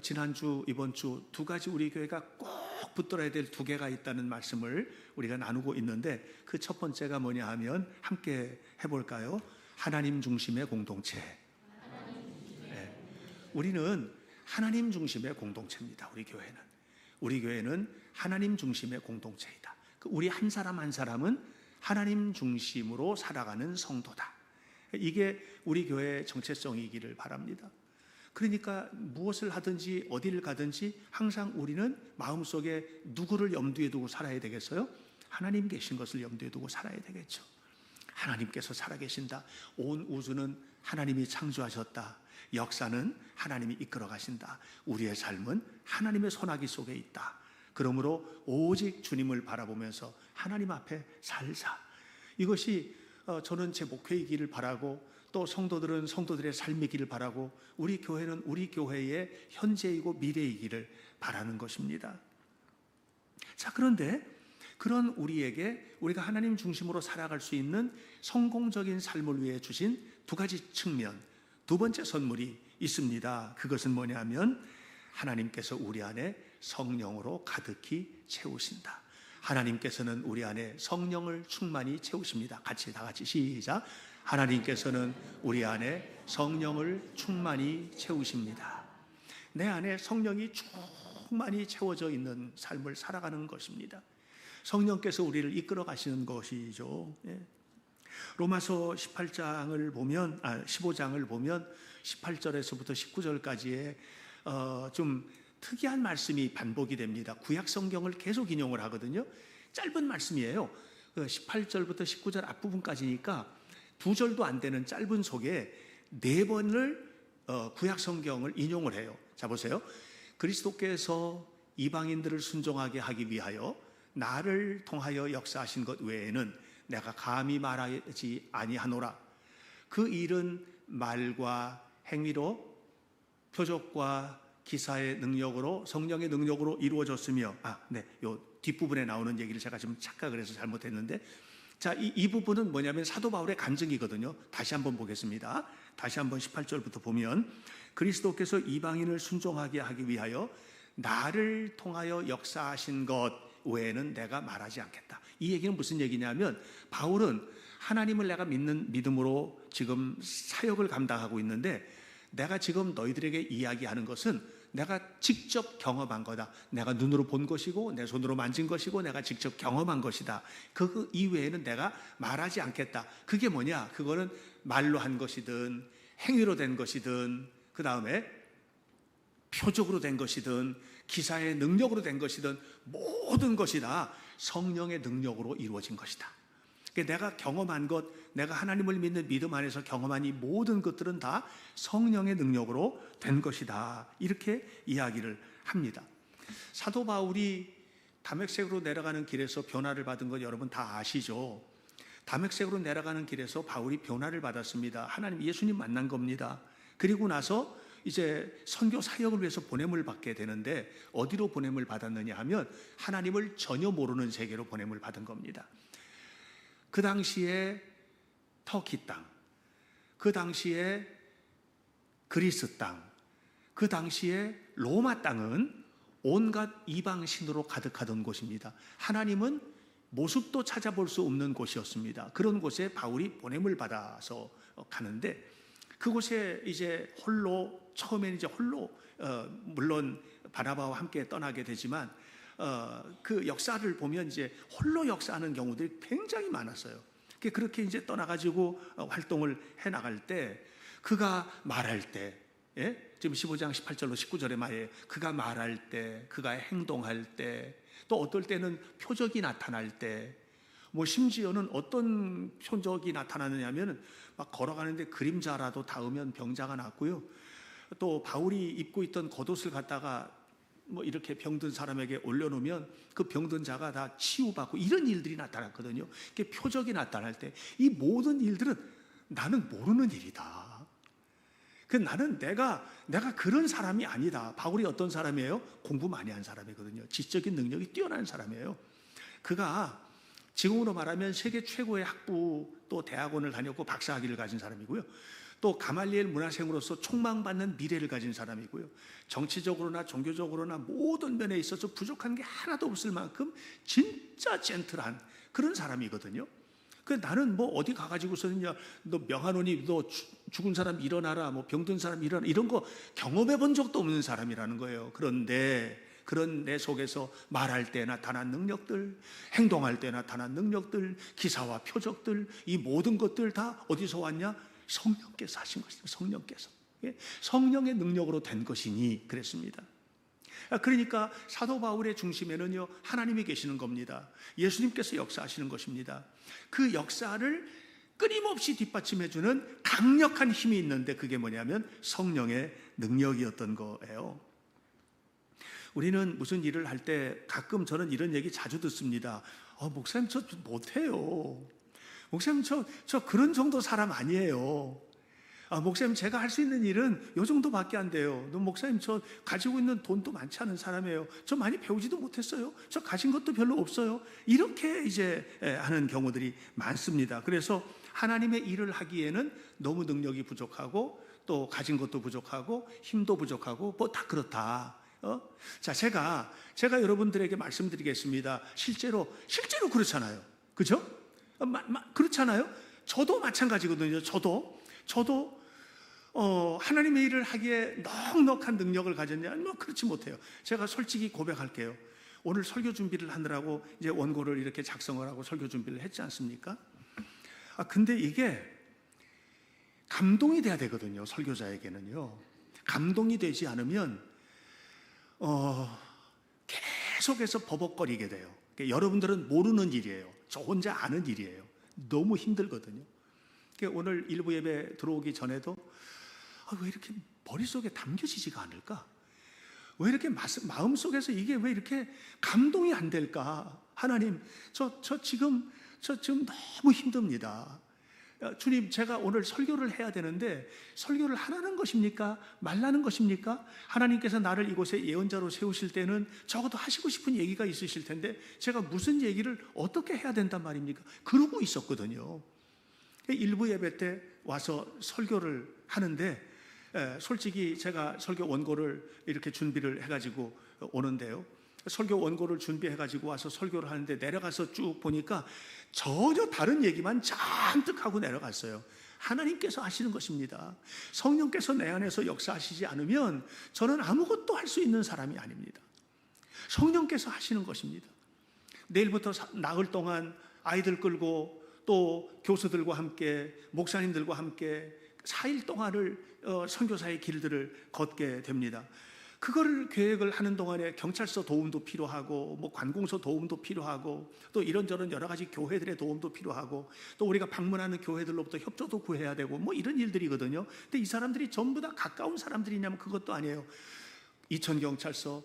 지난주, 이번 주 두 가지 우리 교회가 꼭 붙들어야 될 두 개가 있다는 말씀을 우리가 나누고 있는데, 그 첫 번째가 뭐냐 하면 함께 해볼까요? 하나님 중심의 공동체. 네. 우리는 하나님 중심의 공동체입니다. 우리 교회는 하나님 중심의 공동체이다. 우리 한 사람 한 사람은 하나님 중심으로 살아가는 성도다. 이게 우리 교회의 정체성이기를 바랍니다. 그러니까 무엇을 하든지 어디를 가든지 항상 우리는 마음속에 누구를 염두에 두고 살아야 되겠어요? 하나님 계신 것을 염두에 두고 살아야 되겠죠. 하나님께서 살아계신다. 온 우주는 하나님이 창조하셨다. 역사는 하나님이 이끌어 가신다. 우리의 삶은 하나님의 손아귀 속에 있다. 그러므로 오직 주님을 바라보면서 하나님 앞에 살자. 이것이 저는 제 목회이기를 바라고, 또 성도들은 성도들의 삶이기를 바라고, 우리 교회는 우리 교회의 현재이고 미래이기를 바라는 것입니다. 자, 그런데 그런 우리에게 우리가 하나님 중심으로 살아갈 수 있는 성공적인 삶을 위해 주신 두 가지 측면, 두 번째 선물이 있습니다. 그것은 뭐냐면 하나님께서 우리 안에 성령으로 가득히 채우신다. 하나님께서는 우리 안에 성령을 충만히 채우십니다. 다 같이 시작. 하나님께서는 우리 안에 성령을 충만히 채우십니다. 내 안에 성령이 충만히 채워져 있는 삶을 살아가는 것입니다. 성령께서 우리를 이끌어 가시는 것이죠. 로마서 15장을 보면 18절에서부터 19절까지의 좀 특이한 말씀이 반복이 됩니다. 구약 성경을 계속 인용을 하거든요. 짧은 말씀이에요. 18절부터 19절 앞부분까지니까 두 절도 안 되는 짧은 속에 네 번을 구약 성경을 인용을 해요. 자, 보세요. 그리스도께서 이방인들을 순종하게 하기 위하여 나를 통하여 역사하신 것 외에는 내가 감히 말하지 아니하노라. 그 일은 말과 행위로, 표적과 기사의 능력으로, 성령의 능력으로 이루어졌으며, 요 뒷부분에 나오는 얘기를 제가 지금 착각을 해서 잘못했는데, 자, 이 부분은 뭐냐면 사도 바울의 간증이거든요. 다시 한번 보겠습니다. 다시 한번 18절부터 보면, 그리스도께서 이방인을 순종하게 하기 위하여 나를 통하여 역사하신 것 외에는 내가 말하지 않겠다. 이 얘기는 무슨 얘기냐면, 바울은 하나님을 내가 믿는 믿음으로 지금 사역을 감당하고 있는데, 내가 지금 너희들에게 이야기하는 것은 내가 직접 경험한 거다. 내가 눈으로 본 것이고 내 손으로 만진 것이고 내가 직접 경험한 것이다. 그 이외에는 내가 말하지 않겠다. 그게 뭐냐? 그거는 말로 한 것이든 행위로 된 것이든, 그 다음에 표적으로 된 것이든 기사의 능력으로 된 것이든 모든 것이 다 성령의 능력으로 이루어진 것이다. 내가 경험한 것, 내가 하나님을 믿는 믿음 안에서 경험한 이 모든 것들은 다 성령의 능력으로 된 것이다. 이렇게 이야기를 합니다. 사도 바울이 다메섹으로 내려가는 길에서 변화를 받은 것 여러분 다 아시죠? 다메섹으로 내려가는 길에서 바울이 변화를 받았습니다. 하나님, 예수님 만난 겁니다. 그리고 나서 이제 선교 사역을 위해서 보냄을 받게 되는데, 어디로 보냄을 받았느냐 하면 하나님을 전혀 모르는 세계로 보냄을 받은 겁니다. 그 당시에 터키 땅, 그 당시에 그리스 땅, 그 당시에 로마 땅은 온갖 이방 신으로 가득하던 곳입니다. 하나님은 모습도 찾아볼 수 없는 곳이었습니다. 그런 곳에 바울이 보냄을 받아서 가는데, 그곳에 이제 처음에는 홀로 물론 바나바와 함께 떠나게 되지만, 그 역사를 보면 이제 홀로 역사하는 경우들이 굉장히 많았어요. 그렇게 이제 떠나가지고 활동을 해 나갈 때, 그가 말할 때, 지금 15장 18절로 19절에 말이에요. 그가 말할 때, 그가 행동할 때, 또 어떨 때는 표적이 나타날 때, 심지어는 어떤 표적이 나타나느냐면 막 걸어가는데 그림자라도 닿으면 병자가 낫고요. 또 바울이 입고 있던 겉옷을 갖다가 이렇게 병든 사람에게 올려놓으면 그 병든 자가 다 치유받고, 이런 일들이 나타났거든요. 표적이 나타날 때 이 모든 일들은 나는 모르는 일이다. 나는 내가 그런 사람이 아니다. 바울이 어떤 사람이에요? 공부 많이 한 사람이거든요. 지적인 능력이 뛰어난 사람이에요. 그가 지금으로 말하면 세계 최고의 학부, 또 대학원을 다녔고 박사학위를 가진 사람이고요. 또 가말리엘 문화생으로서 촉망받는 미래를 가진 사람이고요. 정치적으로나 종교적으로나 모든 면에 있어서 부족한 게 하나도 없을 만큼 진짜 젠틀한 그런 사람이거든요. 그 나는 뭐 어디 가가지고서는 너 명하노니 너 죽은 사람 일어나라, 뭐 병든 사람 일어나, 이런 거 경험해 본 적도 없는 사람이라는 거예요. 그런데 그런 내 속에서 말할 때 나타난 능력들, 행동할 때 나타난 능력들, 기사와 표적들, 이 모든 것들 다 어디서 왔냐? 성령께서 하신 것입니다. 성령께서. 성령의 능력으로 된 것이니 그랬습니다. 그러니까 사도 바울의 중심에는요, 하나님이 계시는 겁니다. 예수님께서 역사하시는 것입니다. 그 역사를 끊임없이 뒷받침해주는 강력한 힘이 있는데 그게 뭐냐면 성령의 능력이었던 거예요. 우리는 무슨 일을 할 때 가끔 저는 이런 얘기 자주 듣습니다. 목사님 저 못해요. 목사님 저 그런 정도 사람 아니에요. 목사님 제가 할 수 있는 일은 요 정도밖에 안 돼요. 목사님 저 가지고 있는 돈도 많지 않은 사람이에요. 저 많이 배우지도 못했어요. 저 가진 것도 별로 없어요. 이렇게 이제 하는 경우들이 많습니다. 그래서 하나님의 일을 하기에는 너무 능력이 부족하고 또 가진 것도 부족하고 힘도 부족하고 뭐 다 그렇다. 자, 제가 여러분들에게 말씀드리겠습니다. 실제로 그렇잖아요. 그죠? 그렇잖아요. 저도 마찬가지거든요. 저도 하나님의 일을 하기에 넉넉한 능력을 가졌냐? 뭐 그렇지 못해요. 제가 솔직히 고백할게요. 오늘 설교 준비를 하느라고 이제 원고를 이렇게 작성을 하고 설교 준비를 했지 않습니까? 근데 이게 감동이 돼야 되거든요. 설교자에게는요. 감동이 되지 않으면 계속해서 버벅거리게 돼요. 그러니까 여러분들은 모르는 일이에요. 저 혼자 아는 일이에요. 너무 힘들거든요. 그러니까 오늘 일부 예배 들어오기 전에도 왜 이렇게 머릿속에 담겨지지가 않을까? 왜 이렇게 마음속에서 이게 왜 이렇게 감동이 안 될까? 하나님, 저 지금 너무 힘듭니다. 주님, 제가 오늘 설교를 해야 되는데 설교를 하라는 것입니까? 말라는 것입니까? 하나님께서 나를 이곳에 예언자로 세우실 때는 적어도 하시고 싶은 얘기가 있으실 텐데 제가 무슨 얘기를 어떻게 해야 된단 말입니까? 그러고 있었거든요. 일부 예배 때 와서 설교를 하는데 솔직히 제가 설교 원고를 이렇게 준비를 해가지고 오는데요, 설교 원고를 준비해가지고 와서 설교를 하는데 내려가서 쭉 보니까 전혀 다른 얘기만 잔뜩 하고 내려갔어요. 하나님께서 하시는 것입니다. 성령께서 내 안에서 역사하시지 않으면 저는 아무것도 할 수 있는 사람이 아닙니다. 성령께서 하시는 것입니다. 내일부터 나흘 동안 아이들 끌고 또 교수들과 함께 목사님들과 함께 4일 동안을 선교사의 길들을 걷게 됩니다. 그거를 계획을 하는 동안에 경찰서 도움도 필요하고 뭐 관공서 도움도 필요하고 또 이런저런 여러 가지 교회들의 도움도 필요하고 또 우리가 방문하는 교회들로부터 협조도 구해야 되고 뭐 이런 일들이거든요. 근데 이 사람들이 전부 다 가까운 사람들이냐면 그것도 아니에요. 이천경찰서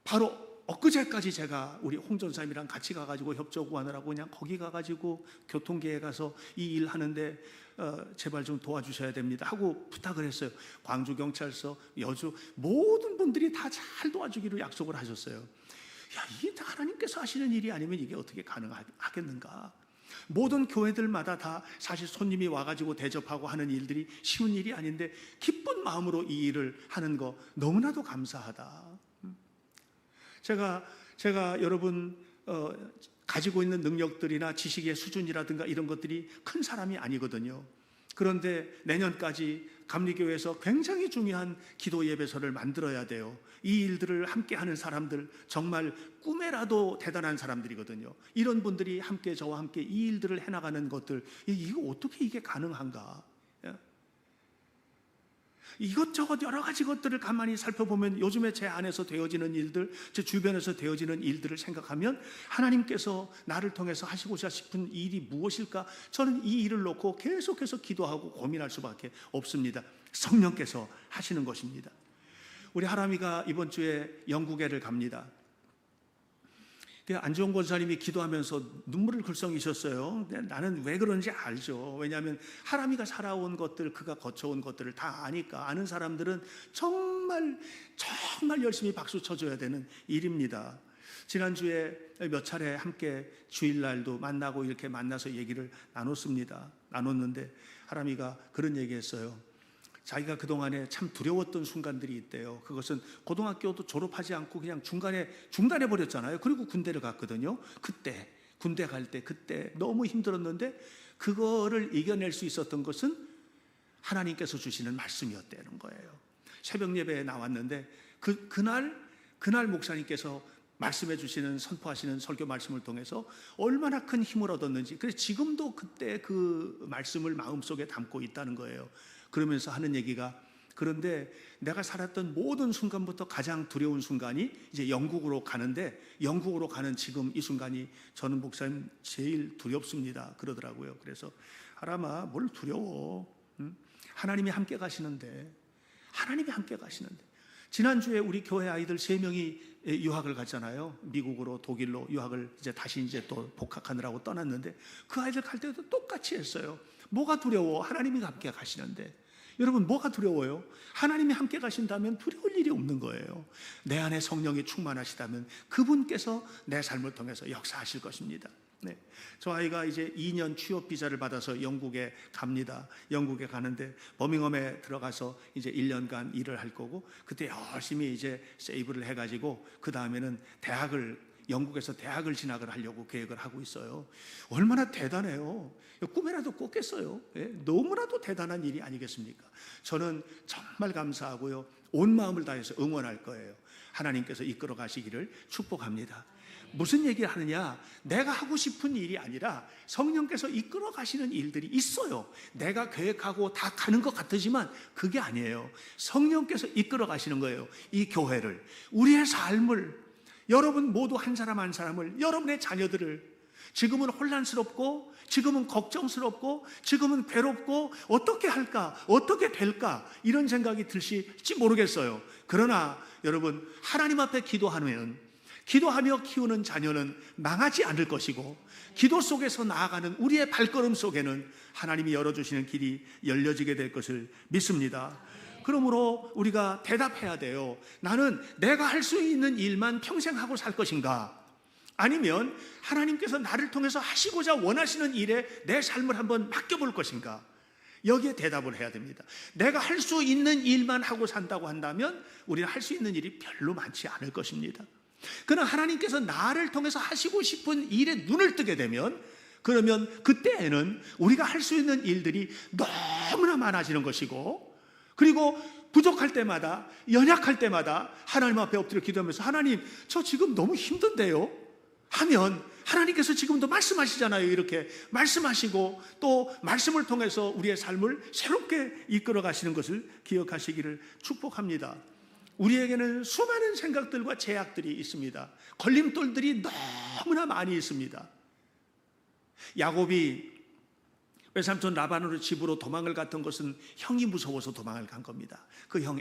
바로 엊그제까지 제가 우리 홍 전사님이랑 같이 가가지고 협조 구하느라고 그냥 거기 가가지고 교통계에 가서 이 일 하는데 제발 좀 도와주셔야 됩니다 하고 부탁을 했어요. 광주경찰서, 여주 모든 분들이 다 잘 도와주기로 약속을 하셨어요. 이게 다 하나님께서 하시는 일이 아니면 이게 어떻게 가능하겠는가? 모든 교회들마다 다 사실 손님이 와가지고 대접하고 하는 일들이 쉬운 일이 아닌데 기쁜 마음으로 이 일을 하는 거 너무나도 감사하다. 제가 여러분 가지고 있는 능력들이나 지식의 수준이라든가 이런 것들이 큰 사람이 아니거든요. 그런데 내년까지 감리교회에서 굉장히 중요한 기도 예배소를 만들어야 돼요. 이 일들을 함께 하는 사람들 정말 꿈에라도 대단한 사람들이거든요. 이런 분들이 함께 저와 함께 이 일들을 해나가는 것들, 이거 어떻게 이게 가능한가? 이것저것 여러 가지 것들을 가만히 살펴보면 요즘에 제 안에서 되어지는 일들, 제 주변에서 되어지는 일들을 생각하면 하나님께서 나를 통해서 하시고자 싶은 일이 무엇일까? 저는 이 일을 놓고 계속해서 기도하고 고민할 수밖에 없습니다. 성령께서 하시는 것입니다. 우리 하람이가 이번 주에 영국에를 갑니다. 안지홍 권사님이 기도하면서 눈물을 글썽이셨어요. 나는 왜 그런지 알죠. 왜냐하면 하람이가 살아온 것들, 그가 거쳐온 것들을 다 아니까. 아는 사람들은 정말 열심히 박수 쳐줘야 되는 일입니다. 지난주에 몇 차례 함께 주일날도 만나고 이렇게 만나서 얘기를 나눴는데 하람이가 그런 얘기했어요. 자기가 그동안에 참 두려웠던 순간들이 있대요. 그것은 고등학교도 졸업하지 않고 그냥 중간에 중단해 버렸잖아요. 그리고 군대를 갔거든요. 그때 군대 갈 때 그때 너무 힘들었는데 그거를 이겨낼 수 있었던 것은 하나님께서 주시는 말씀이었다는 거예요. 새벽 예배에 나왔는데 그날 목사님께서 말씀해 주시는, 선포하시는 설교 말씀을 통해서 얼마나 큰 힘을 얻었는지, 그래서 지금도 그때 그 말씀을 마음속에 담고 있다는 거예요. 그러면서 하는 얘기가, 그런데 내가 살았던 모든 순간부터 가장 두려운 순간이 이제 영국으로 가는데, 영국으로 가는 지금 이 순간이 저는 목사님 제일 두렵습니다 그러더라고요. 그래서 하람아, 뭘 두려워, 응? 하나님이 함께 가시는데, 하나님이 함께 가시는데. 지난주에 우리 교회 아이들 3명이 유학을 갔잖아요. 미국으로, 독일로 유학을 다시 또 복학하느라고 떠났는데, 그 아이들 갈 때도 똑같이 했어요. 뭐가 두려워? 하나님이 함께 가시는데. 여러분, 뭐가 두려워요? 하나님이 함께 가신다면 두려울 일이 없는 거예요. 내 안에 성령이 충만하시다면 그분께서 내 삶을 통해서 역사하실 것입니다. 네. 저 아이가 이제 2년 취업 비자를 받아서 영국에 갑니다. 영국에 가는데 버밍엄에 들어가서 이제 1년간 일을 할 거고, 그때 열심히 이제 세이브를 해가지고 그 다음에는 영국에서 대학을 진학을 하려고 계획을 하고 있어요. 얼마나 대단해요. 꿈에라도 꿨겠어요. 예? 너무나도 대단한 일이 아니겠습니까? 저는 정말 감사하고요, 온 마음을 다해서 응원할 거예요. 하나님께서 이끌어 가시기를 축복합니다. 무슨 얘기를 하느냐? 내가 하고 싶은 일이 아니라 성령께서 이끌어 가시는 일들이 있어요. 내가 계획하고 다 가는 것 같으지만 그게 아니에요. 성령께서 이끌어 가시는 거예요. 이 교회를, 우리의 삶을, 여러분 모두 한 사람 한 사람을, 여러분의 자녀들을, 지금은 혼란스럽고, 지금은 걱정스럽고, 지금은 괴롭고, 어떻게 할까, 어떻게 될까, 이런 생각이 들실지 모르겠어요. 그러나 여러분, 하나님 앞에 기도하며 키우는 자녀는 망하지 않을 것이고, 기도 속에서 나아가는 우리의 발걸음 속에는 하나님이 열어주시는 길이 열려지게 될 것을 믿습니다. 그러므로 우리가 대답해야 돼요. 나는 내가 할 수 있는 일만 평생 하고 살 것인가? 아니면 하나님께서 나를 통해서 하시고자 원하시는 일에 내 삶을 한번 맡겨볼 것인가? 여기에 대답을 해야 됩니다. 내가 할 수 있는 일만 하고 산다고 한다면 우리는 할 수 있는 일이 별로 많지 않을 것입니다. 그러나 하나님께서 나를 통해서 하시고 싶은 일에 눈을 뜨게 되면, 그러면 그때에는 우리가 할 수 있는 일들이 너무나 많아지는 것이고, 그리고 부족할 때마다, 연약할 때마다 하나님 앞에 엎드려 기도하면서, 하나님, 저 지금 너무 힘든데요? 하면 하나님께서 지금도 말씀하시잖아요. 이렇게 말씀하시고 또 말씀을 통해서 우리의 삶을 새롭게 이끌어 가시는 것을 기억하시기를 축복합니다. 우리에게는 수많은 생각들과 제약들이 있습니다. 걸림돌들이 너무나 많이 있습니다. 야곱이 외삼촌 라반으로 집으로 도망을 갔던 것은 형이 무서워서 도망을 간 겁니다. 그 형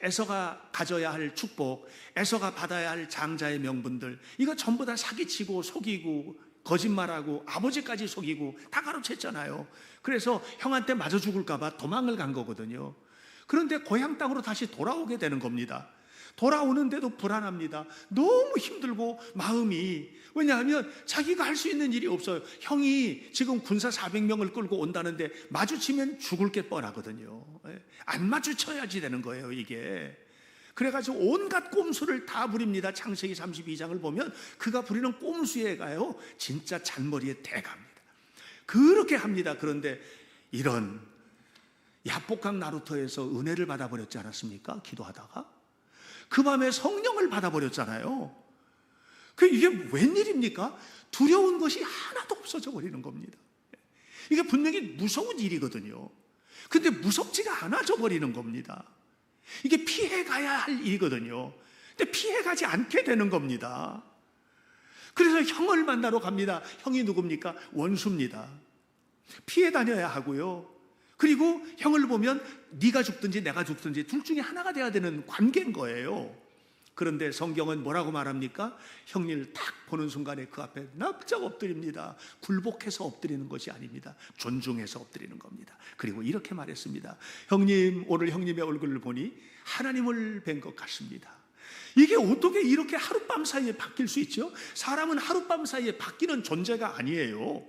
에서가 가져야 할 축복, 에서가 받아야 할 장자의 명분들, 이거 전부 다 사기치고 속이고 거짓말하고 아버지까지 속이고 다 가로챘잖아요. 그래서 형한테 맞아 죽을까 봐 도망을 간 거거든요. 그런데 고향 땅으로 다시 돌아오게 되는 겁니다. 돌아오는데도 불안합니다. 너무 힘들고 마음이, 왜냐하면 자기가 할 수 있는 일이 없어요. 형이 지금 군사 400명을 끌고 온다는데 마주치면 죽을 게 뻔하거든요. 안 마주쳐야지 되는 거예요, 이게. 그래가지고 온갖 꼼수를 다 부립니다. 창세기 32장을 보면 그가 부리는 꼼수에가요, 진짜 잔머리에 대갑니다. 그렇게 합니다. 그런데 이런 야복강 나루터에서 은혜를 받아버렸지 않았습니까? 기도하다가 그 밤에 성령을 받아버렸잖아요. 이게 웬일입니까? 두려운 것이 하나도 없어져 버리는 겁니다. 이게 분명히 무서운 일이거든요. 근데 무섭지가 않아져 버리는 겁니다. 이게 피해가야 할 일이거든요. 근데 피해가지 않게 되는 겁니다. 그래서 형을 만나러 갑니다. 형이 누굽니까? 원수입니다. 피해 다녀야 하고요. 그리고 형을 보면 네가 죽든지 내가 죽든지 둘 중에 하나가 돼야 되는 관계인 거예요. 그런데 성경은 뭐라고 말합니까? 형님을 딱 보는 순간에 그 앞에 납작 엎드립니다. 굴복해서 엎드리는 것이 아닙니다. 존중해서 엎드리는 겁니다. 그리고 이렇게 말했습니다. 형님, 오늘 형님의 얼굴을 보니 하나님을 뵌 것 같습니다. 이게 어떻게 이렇게 하룻밤 사이에 바뀔 수 있죠? 사람은 하룻밤 사이에 바뀌는 존재가 아니에요.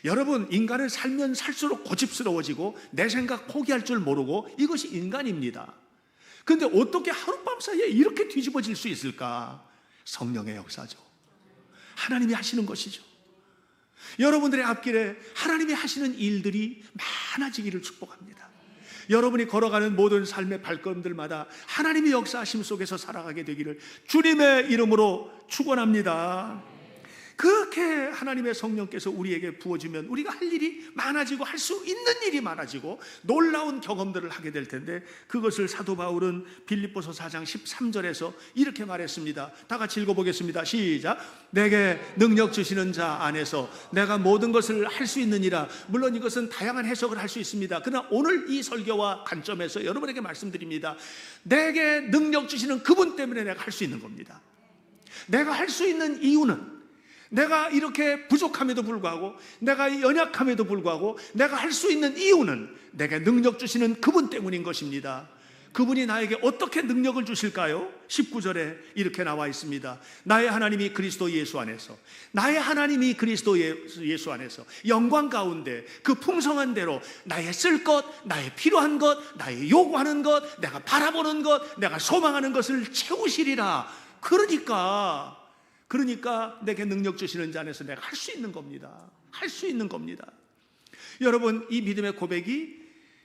여러분, 인간은 살면 살수록 고집스러워지고 내 생각 포기할 줄 모르고 이것이 인간입니다. 그런데 어떻게 하룻밤 사이에 이렇게 뒤집어질 수 있을까? 성령의 역사죠. 하나님이 하시는 것이죠. 여러분들의 앞길에 하나님이 하시는 일들이 많아지기를 축복합니다. 여러분이 걸어가는 모든 삶의 발걸음들마다 하나님의 역사하심 속에서 살아가게 되기를 주님의 이름으로 축원합니다. 그렇게 하나님의 성령께서 우리에게 부어주면 우리가 할 일이 많아지고 할 수 있는 일이 많아지고 놀라운 경험들을 하게 될 텐데, 그것을 사도 바울은 빌립보서 4장 13절에서 이렇게 말했습니다. 다 같이 읽어보겠습니다. 시작. 내게 능력 주시는 자 안에서 내가 모든 것을 할 수 있느니라. 물론 이것은 다양한 해석을 할 수 있습니다. 그러나 오늘 이 설교와 관점에서 여러분에게 말씀드립니다. 내게 능력 주시는 그분 때문에 내가 할 수 있는 겁니다. 내가 할 수 있는 이유는, 내가 이렇게 부족함에도 불구하고, 내가 연약함에도 불구하고 내가 할 수 있는 이유는 내게 능력 주시는 그분 때문인 것입니다. 그분이 나에게 어떻게 능력을 주실까요? 19절에 이렇게 나와 있습니다. 나의 하나님이 그리스도 예수 안에서, 나의 하나님이 그리스도 예수 안에서 영광 가운데 그 풍성한 대로 나의 쓸 것, 나의 필요한 것, 나의 요구하는 것, 내가 바라보는 것, 내가 소망하는 것을 채우시리라. 그러니까 내게 능력 주시는 자 안에서 내가 할 수 있는 겁니다. 할 수 있는 겁니다. 여러분, 이 믿음의 고백이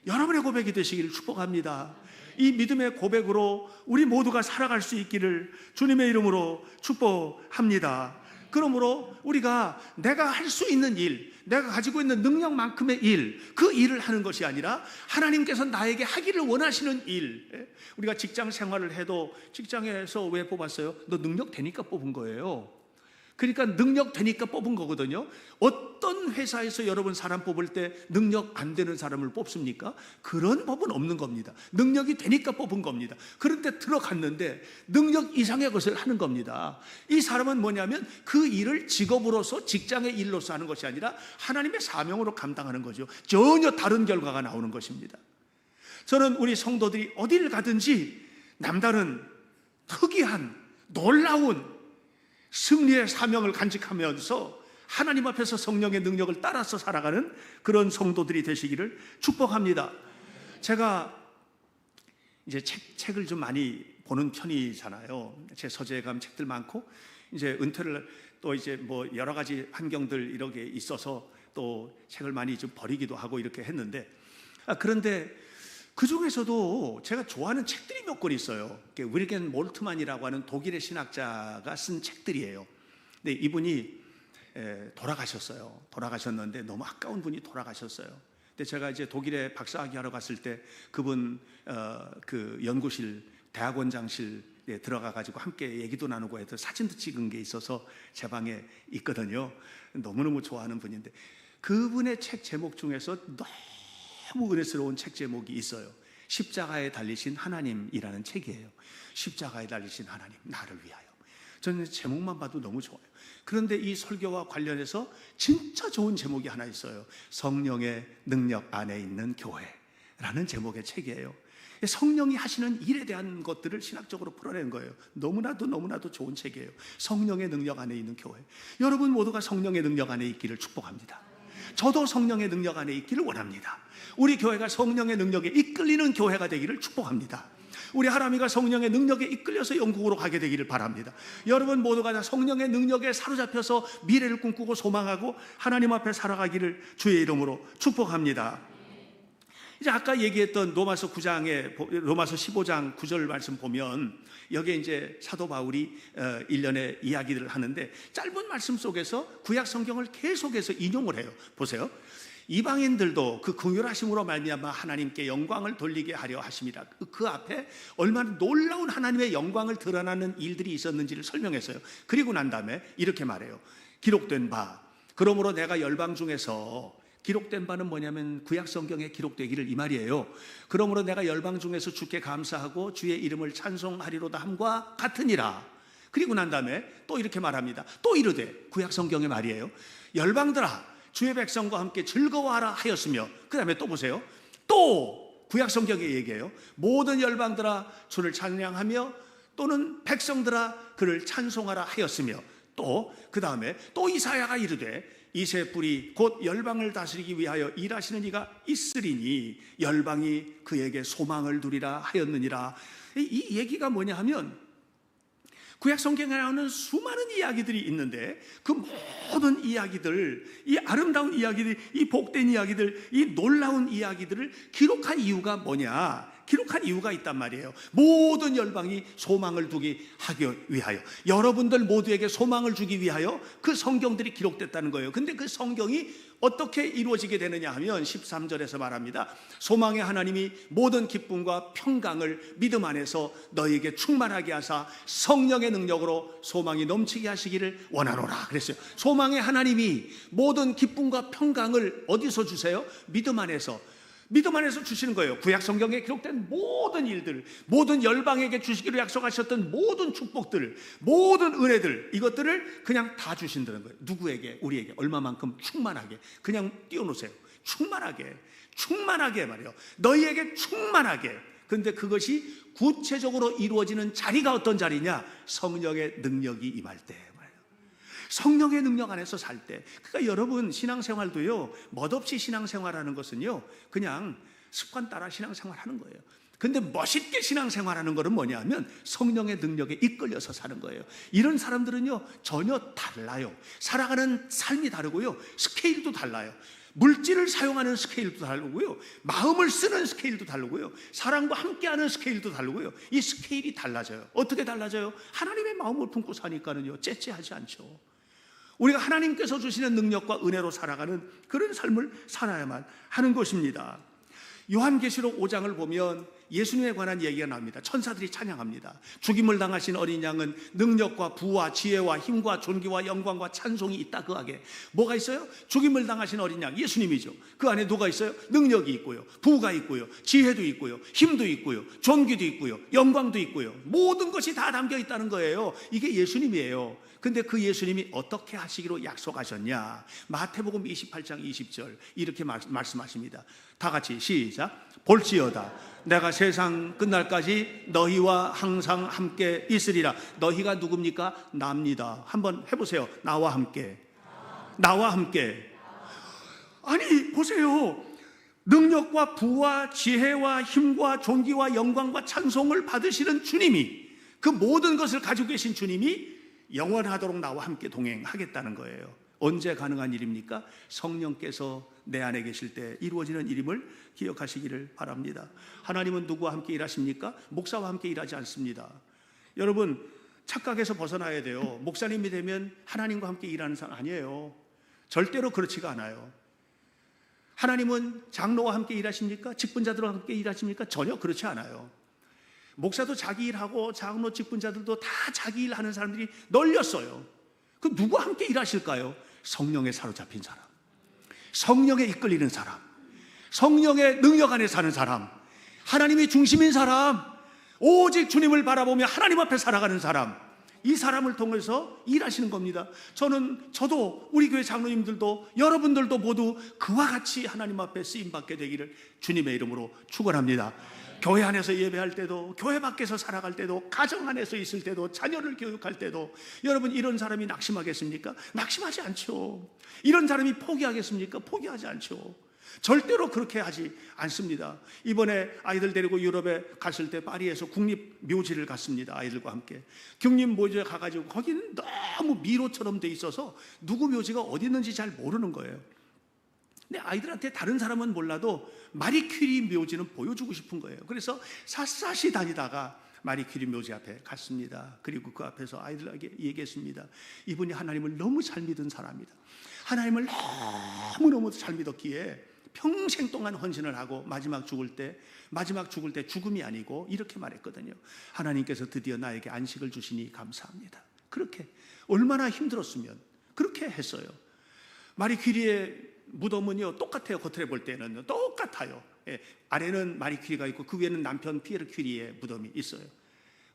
여러분의 고백이 되시기를 축복합니다. 이 믿음의 고백으로 우리 모두가 살아갈 수 있기를 주님의 이름으로 축복합니다. 그러므로 우리가 내가 할 수 있는 일, 내가 가지고 있는 능력만큼의 일, 그 일을 하는 것이 아니라 하나님께서 나에게 하기를 원하시는 일. 우리가 직장 생활을 해도 직장에서 왜 뽑았어요? 너 능력 되니까 뽑은 거예요. 그러니까 능력 되니까 뽑은 거거든요. 어떤 회사에서 여러분 사람 뽑을 때 능력 안 되는 사람을 뽑습니까? 그런 법은 없는 겁니다. 능력이 되니까 뽑은 겁니다. 그런데 들어갔는데 능력 이상의 것을 하는 겁니다. 이 사람은 뭐냐면 그 일을 직업으로서, 직장의 일로서 하는 것이 아니라 하나님의 사명으로 감당하는 거죠. 전혀 다른 결과가 나오는 것입니다. 저는 우리 성도들이 어디를 가든지 남다른 특이한 놀라운 승리의 사명을 간직하면서 하나님 앞에서 성령의 능력을 따라서 살아가는 그런 성도들이 되시기를 축복합니다. 제가 이제 책을 좀 많이 보는 편이잖아요. 제 서재에 가면 책들 많고, 이제 은퇴를 또 이제 뭐 여러 가지 환경들 이렇게 있어서 또 책을 많이 좀 버리기도 하고 이렇게 했는데, 그런데 그 중에서도 제가 좋아하는 책들이 몇 권 있어요. 윌겐 몰트만이라고 하는 독일의 신학자가 쓴 책들이에요. 근데 이분이 돌아가셨어요. 돌아가셨는데 너무 아까운 분이 돌아가셨어요. 근데 제가 이제 독일에 박사학위 하러 갔을 때 그분 그 연구실, 대학원장실에 들어가 가지고 함께 얘기도 나누고 해서 사진도 찍은 게 있어서 제 방에 있거든요. 너무너무 좋아하는 분인데, 그분의 책 제목 중에서 너무 은혜스러운 책 제목이 있어요. 십자가에 달리신 하나님이라는 책이에요. 십자가에 달리신 하나님, 나를 위하여. 저는 제목만 봐도 너무 좋아요. 그런데 이 설교와 관련해서 진짜 좋은 제목이 하나 있어요. 성령의 능력 안에 있는 교회라는 제목의 책이에요. 성령이 하시는 일에 대한 것들을 신학적으로 풀어낸 거예요. 너무나도 좋은 책이에요. 성령의 능력 안에 있는 교회. 여러분 모두가 성령의 능력 안에 있기를 축복합니다. 저도 성령의 능력 안에 있기를 원합니다. 우리 교회가 성령의 능력에 이끌리는 교회가 되기를 축복합니다. 우리 하람이가 성령의 능력에 이끌려서 영국으로 가게 되기를 바랍니다. 여러분 모두가 다 성령의 능력에 사로잡혀서 미래를 꿈꾸고 소망하고 하나님 앞에 살아가기를 주의 이름으로 축복합니다. 이제 아까 얘기했던 로마서 15장 9절 말씀 보면 여기에 이제 사도 바울이 일련의 이야기들을 하는데, 짧은 말씀 속에서 구약 성경을 계속해서 인용을 해요. 보세요. 이방인들도 그 긍휼하심으로 말미암아 하나님께 영광을 돌리게 하려 하심이라. 그 앞에 얼마나 놀라운 하나님의 영광을 드러나는 일들이 있었는지를 설명했어요. 그리고 난 다음에 이렇게 말해요. 기록된 바, 그러므로 내가 열방 중에서, 기록된 바는 뭐냐면 구약 성경에 기록되기를 이 말이에요. 그러므로 내가 열방 중에서 주께 감사하고 주의 이름을 찬송하리로다 함과 같으니라. 그리고 난 다음에 또 이렇게 말합니다. 또 이르되, 구약 성경의 말이에요. 열방들아 주의 백성과 함께 즐거워하라 하였으며, 그 다음에 또 보세요. 또 구약 성경의 얘기예요. 모든 열방들아 주를 찬양하며, 또는 백성들아 그를 찬송하라 하였으며, 또 그 다음에 또 이사야가 이르되 이새 뿔이 곧 열방을 다스리기 위하여 일하시는 이가 있으리니 열방이 그에게 소망을 두리라 하였느니라. 이 얘기가 뭐냐 하면 구약 성경에 나오는 수많은 이야기들이 있는데 그 모든 이야기들, 이 아름다운 이야기들, 이 복된 이야기들, 이 놀라운 이야기들을 기록한 이유가 뭐냐? 기록한 이유가 있단 말이에요. 모든 열방이 소망을 두기 하기 위하여, 여러분들 모두에게 소망을 주기 위하여 그 성경들이 기록됐다는 거예요. 근데 그 성경이 어떻게 이루어지게 되느냐 하면 13절에서 말합니다. 소망의 하나님이 모든 기쁨과 평강을 믿음 안에서 너희에게 충만하게 하사 성령의 능력으로 소망이 넘치게 하시기를 원하노라 그랬어요. 소망의 하나님이 모든 기쁨과 평강을 어디서 주세요? 믿음 안에서 주시는 거예요. 구약 성경에 기록된 모든 일들, 모든 열방에게 주시기로 약속하셨던 모든 축복들, 모든 은혜들, 이것들을 그냥 다 주신다는 거예요. 누구에게? 우리에게. 얼마만큼? 충만하게. 그냥 띄워놓으세요. 충만하게 말이에요. 너희에게 충만하게. 근데 그것이 구체적으로 이루어지는 자리가 어떤 자리냐? 성령의 능력이 임할 때. 성령의 능력 안에서 살 때. 그러니까 여러분 신앙생활도요, 멋없이 신앙생활하는 것은요 그냥 습관 따라 신앙생활하는 거예요. 근데 멋있게 신앙생활하는 것은 뭐냐면 성령의 능력에 이끌려서 사는 거예요. 이런 사람들은요 전혀 달라요. 살아가는 삶이 다르고요, 스케일도 달라요. 물질을 사용하는 스케일도 다르고요, 마음을 쓰는 스케일도 다르고요, 사랑과 함께하는 스케일도 다르고요. 이 스케일이 달라져요. 어떻게 달라져요? 하나님의 마음을 품고 사니까는요 째째하지 않죠. 우리가 하나님께서 주시는 능력과 은혜로 살아가는 그런 삶을 살아야만 하는 것입니다. 요한계시록 5장을 보면 예수님에 관한 얘기가 나옵니다. 천사들이 찬양합니다. 죽임을 당하신 어린 양은 능력과 부와 지혜와 힘과 존귀와 영광과 찬송이 있다. 그 안에 뭐가 있어요? 죽임을 당하신 어린 양, 예수님이죠. 그 안에 누가 있어요? 능력이 있고요, 부가 있고요, 지혜도 있고요, 힘도 있고요, 존귀도 있고요, 영광도 있고요. 모든 것이 다 담겨 있다는 거예요. 이게 예수님이에요. 근데 그 예수님이 어떻게 하시기로 약속하셨냐? 마태복음 28장 20절 이렇게 말씀하십니다. 다 같이 시작. 볼지어다 내가 세상 끝날까지 너희와 항상 함께 있으리라. 너희가 누굽니까? 나입니다. 한번 해보세요. 나와 함께. 아니 보세요. 능력과 부와 지혜와 힘과 존귀와 영광과 찬송을 받으시는 주님이, 그 모든 것을 가지고 계신 주님이 영원하도록 나와 함께 동행하겠다는 거예요. 언제 가능한 일입니까? 성령께서 내 안에 계실 때 이루어지는 일임을 기억하시기를 바랍니다. 하나님은 누구와 함께 일하십니까? 목사와 함께 일하지 않습니다. 여러분 착각에서 벗어나야 돼요. 목사님이 되면 하나님과 함께 일하는 사람 아니에요. 절대로 그렇지가 않아요. 하나님은 장로와 함께 일하십니까? 직분자들과 함께 일하십니까? 전혀 그렇지 않아요. 목사도 자기 일하고 장로 직분자들도 다 자기 일하는 사람들이 널렸어요. 그 누구와 함께 일하실까요? 성령에 사로잡힌 사람, 성령에 이끌리는 사람, 성령의 능력 안에 사는 사람, 하나님이 중심인 사람, 오직 주님을 바라보며 하나님 앞에 살아가는 사람, 이 사람을 통해서 일하시는 겁니다. 저도 우리 교회 장로님들도 여러분들도 모두 그와 같이 하나님 앞에 쓰임받게 되기를 주님의 이름으로 축원합니다. 교회 안에서 예배할 때도, 교회 밖에서 살아갈 때도, 가정 안에서 있을 때도, 자녀를 교육할 때도 여러분 이런 사람이 낙심하겠습니까? 낙심하지 않죠. 이런 사람이 포기하겠습니까? 포기하지 않죠. 절대로 그렇게 하지 않습니다. 이번에 아이들 데리고 유럽에 갔을 때 파리에서 국립묘지를 갔습니다. 아이들과 함께 국립묘지에 가가지고 거기는 너무 미로처럼 돼 있어서 누구 묘지가 어디 있는지 잘 모르는 거예요. 근데 아이들한테 다른 사람은 몰라도 마리 퀴리 묘지는 보여주고 싶은 거예요. 그래서 샅샅이 다니다가 마리 퀴리 묘지 앞에 갔습니다. 그리고 그 앞에서 아이들에게 얘기했습니다. 이분이 하나님을 너무 잘 믿은 사람이다. 하나님을 너무너무 잘 믿었기에 평생 동안 헌신을 하고 마지막 죽을 때 죽음이 아니고 이렇게 말했거든요. 하나님께서 드디어 나에게 안식을 주시니 감사합니다. 그렇게 얼마나 힘들었으면 그렇게 했어요. 마리 퀴리의 무덤은요 똑같아요. 겉으로 볼 때는 똑같아요. 예, 아래는 마리 퀴리가 있고 그 위에는 남편 피에르 퀴리의 무덤이 있어요.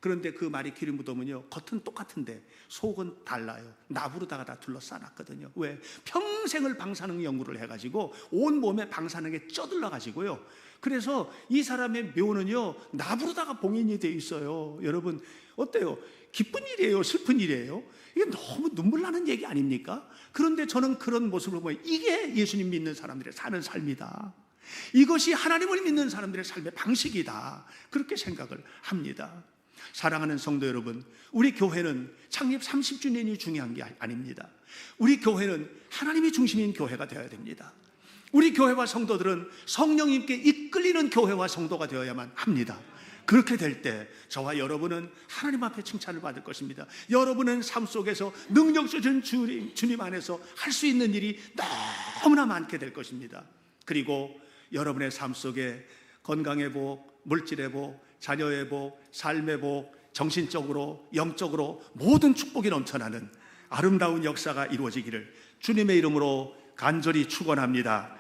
그런데 그 마리퀴리 무덤은요, 겉은 똑같은데 속은 달라요. 나부로다가 다 둘러싸놨거든요. 왜? 평생을 방사능 연구를 해가지고 온 몸에 방사능에 쪄들러가지고요. 그래서 이 사람의 묘는요, 나부로다가 봉인이 돼 있어요. 여러분 어때요? 기쁜 일이에요? 슬픈 일이에요? 이게 너무 눈물 나는 얘기 아닙니까? 그런데 저는 그런 모습을 보면 이게 예수님 믿는 사람들의 사는 삶이다. 이것이 하나님을 믿는 사람들의 삶의 방식이다. 그렇게 생각을 합니다. 사랑하는 성도 여러분, 우리 교회는 창립 30주년이 중요한 게 아닙니다. 우리 교회는 하나님이 중심인 교회가 되어야 됩니다. 우리 교회와 성도들은 성령님께 이끌리는 교회와 성도가 되어야만 합니다. 그렇게 될 때 저와 여러분은 하나님 앞에 칭찬을 받을 것입니다. 여러분은 삶 속에서 능력 주신 주님 안에서 할 수 있는 일이 너무나 많게 될 것입니다. 그리고 여러분의 삶 속에 건강의 복, 물질의 복, 자녀의 복, 삶의 복, 정신적으로, 영적으로 모든 축복이 넘쳐나는 아름다운 역사가 이루어지기를 주님의 이름으로 간절히 축원합니다.